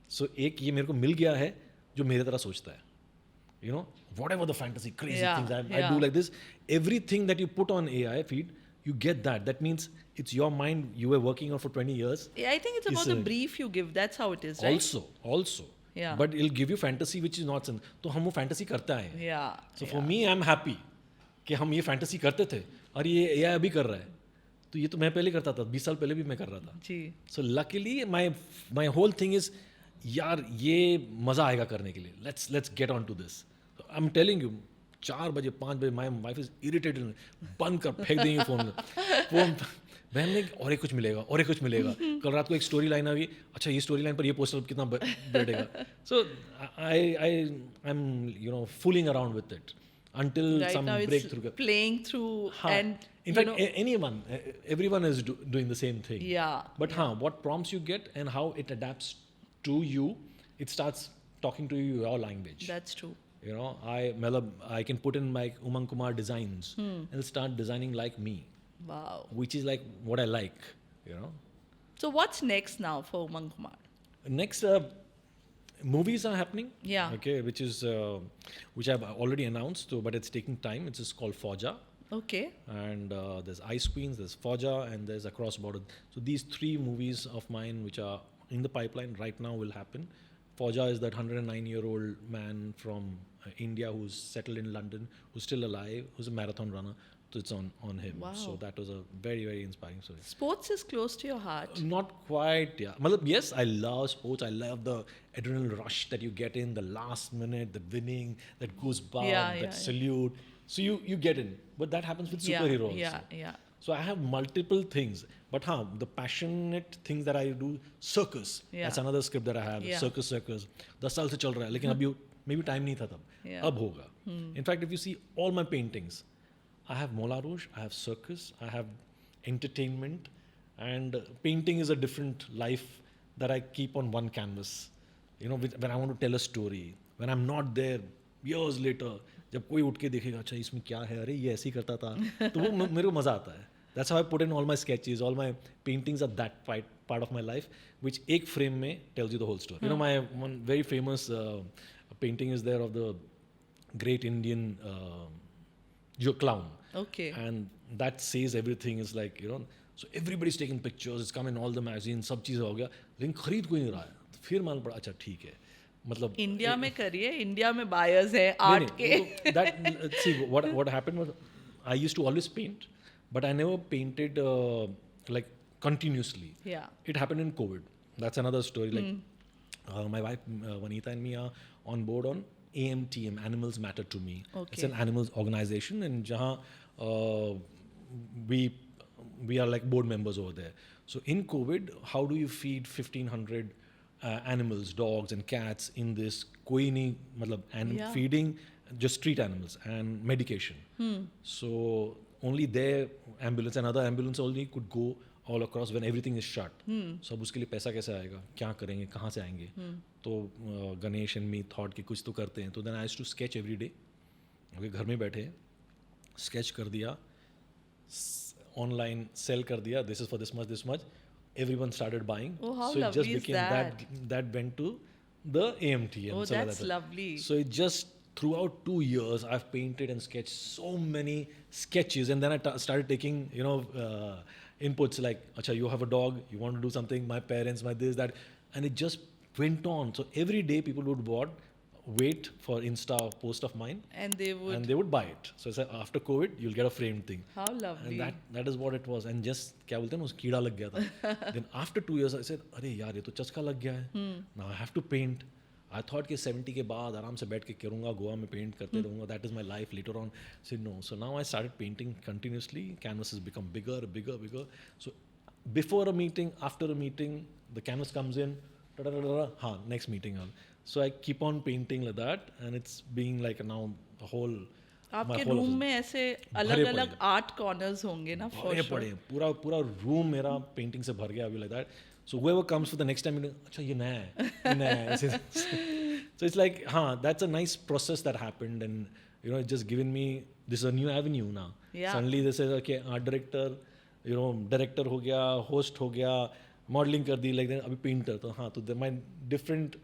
So एक ये मेरे को मिल गया है जो मेरे तरह सोचता है. Whatever the fantasy, crazy things I do like this. Everything that you put on AI feed, you get that. That means it's your mind you were working on for 20 years. Yeah, I think it's about the brief you give. That's how it is, right? Also. Yeah. But it'll give you fantasy which is not. तो हम वो fantasy करते आए हैं. Yeah. So for me, I'm happy कि हम ये fantasy करते थे और ये AI अभी कर रहा है. तो ये तो मैं पहले करता था, 20 साल पहले भी मैं कर रहा था. जी. So luckily my whole thing is यार ये मज़ा आएगा करने के लिए. Let's get on to this. So, I'm telling you 4 बजे 5 बजे my wife is irritated. बंद कर, फेंक देंगे फोन. बहन ने और एक कुछ मिलेगा और एक कुछ मिलेगा. कल रात को एक स्टोरी लाइन आ गई, अच्छा ये स्टोरी लाइन पर ये पोस्टर कितना बैठेगा. So I'm fooling around with it until Right some now it's breakthrough. playing through and In fact, everyone is doing the same thing. Yeah. But what prompts you get and how it adapts to you, it starts talking to you your language. That's true. I can put in my Umang Kumar designs and start designing like me, Wow. which is like what I like. So what's next now for Umang Kumar? Next, movies are happening. Yeah. Okay, which I've already announced, but it's taking time. It's just called Fauja. Okay. And there's Ice Queens, there's Fauja, and there's Across Border. So these 3 movies of mine which are in the pipeline right now will happen. Fauja is that 109-year-old man from India who's settled in London, who's still alive, who's a marathon runner. So it's on him. Wow. So that was a very, very inspiring story. Sports is close to your heart. Not quite, yeah. Yes, I love sports. I love the adrenaline rush that you get in the last minute, the winning, that goosebump, that salute. So you get in. But that happens with superheroes. Yeah. So I have multiple things. But the passionate things that I do, circus. Yeah. That's another script that I have. Yeah. Circus. 10 साल से चल रहा है, लेकिन अभी maybe time नहीं था तब. Yeah. अब होगा. In fact, if you see all my paintings, I have Moulin Rouge, I have circus, I have entertainment, and painting is a different life that I keep on one canvas. When I want to tell a story, when I'm not there, years later, जब कोई उठ के देखेगा, अच्छा इसमें क्या है, अरे ये ऐसे ही करता था, तो वो मेरे को मज़ा आता है. That's how I put in all my sketches, all my paintings are that part of my life, which एक frame में tells you the whole story. My one very famous painting is there of the great Indian clown. Okay. And that says everything is like, so everybody's taking pictures, it's come in all the magazines, सब चीज़ हो गया, लेकिन खरीद कोई नहीं रहा है. तो फिर मालूम पड़ा, अच्छा ठीक है, मतलब इंडिया में करिए, इंडिया में बायर्स है आर्ट के. That see what happened was I used to always paint, but I never painted like continuously. Yeah. It happened in COVID. That's another story. Like my wife Vanita and me are on board on AMTM, Animals Matter to Me. Okay. It's an animals organization, and jahan we are like board members over there. So in COVID, how do you feed 1,500 animals, dogs and cats in this koi nahi, matlab feeding just street animals and medication. So only their ambulance and other ambulance only could go all across when everything is shut. So अब उसके लिए पैसा कैसे आएगा, क्या करेंगे, कहाँ से आएंगे. तो गणेश एंड मी थॉट कि कुछ तो करते हैं. तो then I used to sketch every day. घर में बैठे स्केच कर दिया, ऑनलाइन सेल कर दिया, this is for this much. Everyone started buying. Oh, how so it lovely just is became that went to the AMTM. Oh, so that's lovely. So it just throughout 2 years I've painted and sketched so many sketches, and then I started taking inputs like, acha, you have a dog, you want to do something, my parents, my this, that, and it just went on. So every day people would wait for Insta post of mine, and they would buy it. So it's like, after COVID you'll get a framed thing. How lovely. And that is what it was. And just क्या बोलते हैं उस कीड़ा लग गया था. Then after 2 years I said, अरे यार ये तो चस्का लग गया है. Now I have to paint. I thought कि 70 के बाद आराम से बैठ के करूँगा, गोवा में पेंट करते रहूँगा. That is my life. Later on, I said no. So now I started painting continuously. Canvases become bigger. So before a meeting, after a meeting, the canvas comes in. Next meeting. So I keep on painting like that, and it's being like now a whole. आपके room में ऐसे अलग-अलग art corners होंगे ना, भरे पड़े, पूरा room मेरा पेंटिंग से भर गया अभी like that. So whoever comes for the next time, अच्छा ये नया है. So it's like that's a nice process that happened, and it's just given me this is a new avenue now. Yeah. Suddenly this is okay, art director, director हो गया, host हो गया, modeling कर दी, like then अभी painter. तो my different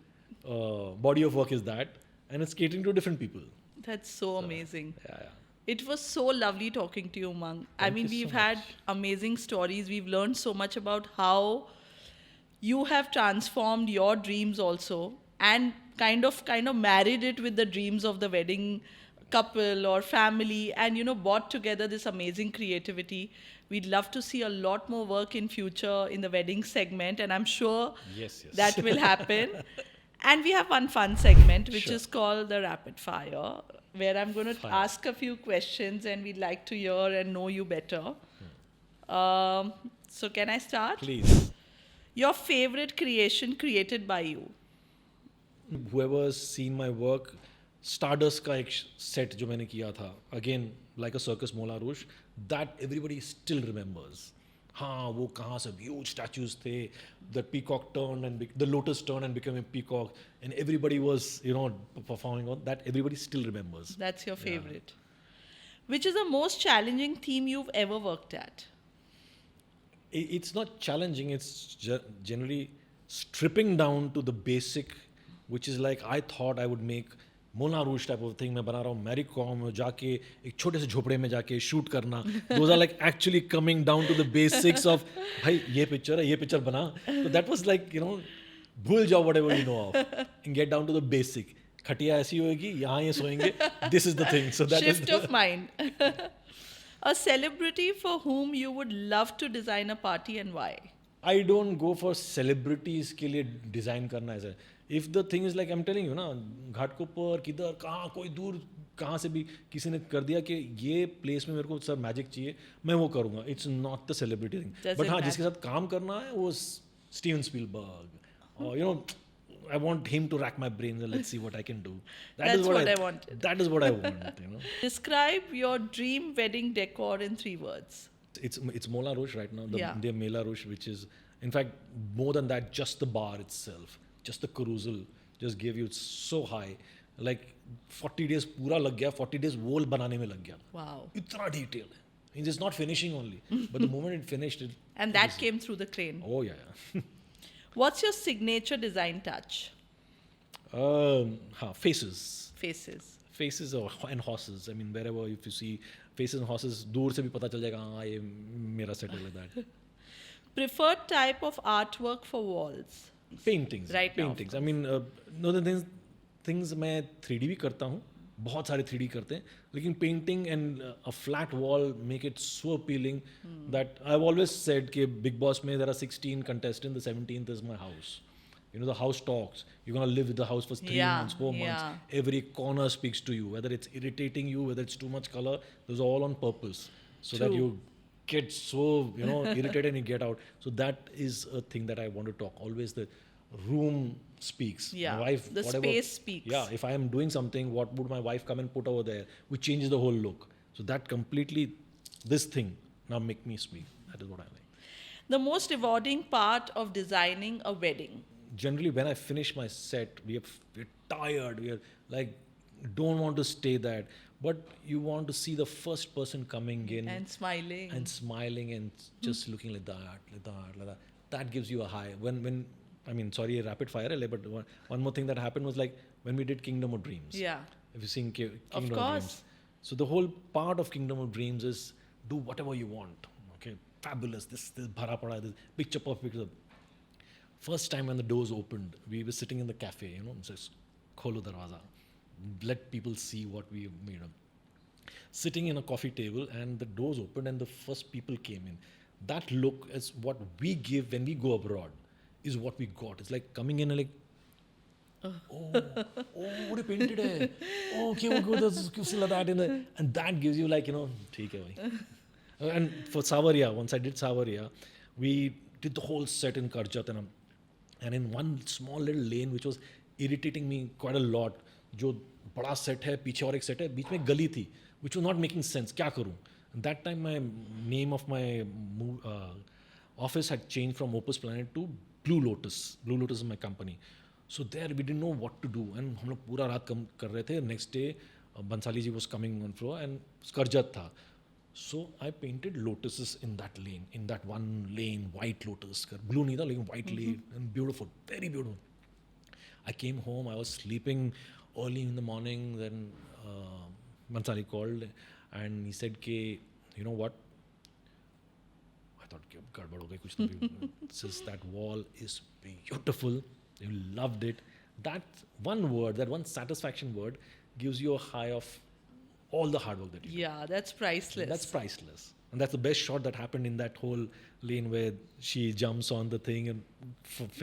body of work is that, and it's catering to different people. That's so amazing. Yeah. It was so lovely talking to you, Umang. I mean, we've had amazing stories. We've learned so much about how you have transformed your dreams also, and kind of married it with the dreams of the wedding couple or family, and brought together this amazing creativity. We'd love to see a lot more work in future in the wedding segment, and I'm sure Yes, yes. that will happen. And we have one fun segment which Sure. is called the rapid fire, where I'm going to Fire. ask a few questions and we'd like to hear and know you better. So, can I start? Please. Your favorite creation created by you? Whoever's seen my work, Stardust का एक set जो मैंने किया था, again like a circus Moulin Rouge, that everybody still remembers. हाँ, वो कहाँ से huge statues थे, the peacock turned and the lotus turned and became a peacock, and everybody was performing on that. Everybody still remembers. That's your favorite. Which is the most challenging theme you've ever worked at? It's not challenging. It's generally stripping down to the basic, which is like I thought I would make Moulin Rouge type of thing. मैं बना रहा हूँ Mary Com जाके एक छोटे से झोपड़े में जाके shoot करना. Those are like actually coming down to the basics of भाई ये picture है, ये picture बना. So that was like भूल जाओ whatever you know of and get down to the basic. खटिया ऐसी होगी, यहाँ ये सोएंगे. This is the thing. So that Shift is of mind. A celebrity for whom you would love to design a party and why? I don't go for celebrities के लिए design करना ऐसा. If the thing is like I'm telling you ना, घाटकोपर किधर कहाँ कोई दूर कहाँ से भी किसी ने कर दिया कि ये प्लेस में मेरे को सर मैजिक चाहिए, मैं वो करूँगा. It's not the celebrity thing. Doesn't But हाँ, matter. जिसके साथ काम करना है वो Steven Spielberg. Or I want him to rack my brains and let's see what I can do. That's what I wanted. That is what I want. Describe your dream wedding decor in 3 words. It's Moulin Rouge right now. Yeah. The Mela Rouge, which is, in fact, more than that, just the bar itself, just the carousel, just gave you so high. Like 40 days पूरा लग गया, 40 days wall बनाने में लग गया. Wow. इतना detail है. Means it's not finishing only, but the moment it finished, And that came through the crane. oh yeah. What's your signature design touch? Faces. Faces. And horses. I mean, wherever if you see faces and horses, दूर से भी पता चल जाएगा हाँ ये मेरा set है like that. Preferred type of artwork for walls? Paintings. Right now, of paintings. I mean, no the things मैं 3D भी करता हूँ. बहुत सारे 3D करते हैं. लेकिन painting and a flat wall make it so appealing that I've always said कि Big Boss में there are 16 contestants. The 17th is my house. The house talks. You're gonna live with the house for 3 Yeah, months, 4 months. yeah. Every corner speaks to you. Whether it's irritating you, whether it's too much color, those are all on purpose so that True. you get so irritated and you get out. So that is a thing that I want to talk. Always the room speaks. Yeah, My wife, the whatever, space speaks. Yeah, if I am doing something, what would my wife come and put over there, which changes the whole look. So that completely, this thing now make me speak. That is what I like. The most rewarding part of designing a wedding? Generally, when I finish my set, we're tired. We are like, don't want to stay that. But you want to see the first person coming in And smiling. and smiling and just looking like that. That gives you a high. When I mean, sorry, rapid fire, but one more thing that happened was like when we did Kingdom of Dreams. Yeah. If you've seen Kingdom of course. Dreams. So the whole part of Kingdom of Dreams is do whatever you want. Okay, fabulous. This bhara pada, this picture perfect. First time when the doors opened, we were sitting in the cafe. Says kholo darwaza, let people see what we made up. Sitting in a coffee table and the doors opened and the first people came in. That look is what we give when we go abroad. Is what we got. It's like coming in and like, what you painted है. Oh, okay, क्यों सिला that in the, and that gives you like ठीक है भाई. And for Savaria, once I did Savaria, we did the whole set in Karjat and in one small little lane which was irritating me quite a lot. जो बड़ा set है, पीछे और एक set है, बीच में गली थी, which was not making sense. क्या करूँ? That time my name of my office had changed from Opus Planet to Blue Lotus. Blue Lotus is my company. So there we didn't know what to do and हम लोग पूरा रात कम कर रहे थे. Next day Bansali ji was coming on floor and Karjat था. So I painted lotuses in that lane, in that one lane, white lotus. Blue नहीं था लेकिन white lane and beautiful, very beautiful. I came home, I was sleeping early in the morning, then Bansali called and he said कि you know what, I thought कि अब गड़बड़ हो गई कुछ तो भी. Says that wall is beautiful, you loved it. That one word, that one satisfaction word gives you a high of all the hard work that you did. Yeah, that's priceless. That's priceless. And that's the best shot that happened in that whole lane where she jumps on the thing, and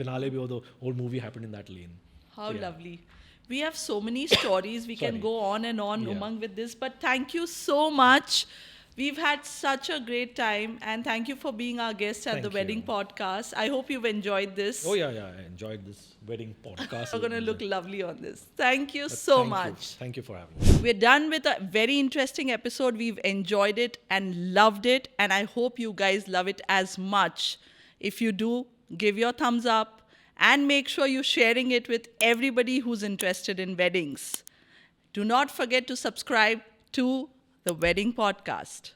finale bhi, the whole movie happened in that lane. How So, yeah. lovely. We have so many stories. We can Sorry. go on and on, Yeah. Umang, with this. But thank you so much. We've had such a great time. And thank you for being our guest at the Thank Wedding you. Podcast. I hope you've enjoyed this. Oh, yeah, I enjoyed this wedding podcast. You're going to look lovely on this. Thank you so Thank you. much. Thank you for having me. We're done with a very interesting episode. We've enjoyed it and loved it. And I hope you guys love it as much. If you do, give your thumbs up and make sure you're sharing it with everybody who's interested in weddings. Do not forget to subscribe to the Wedding Podcast.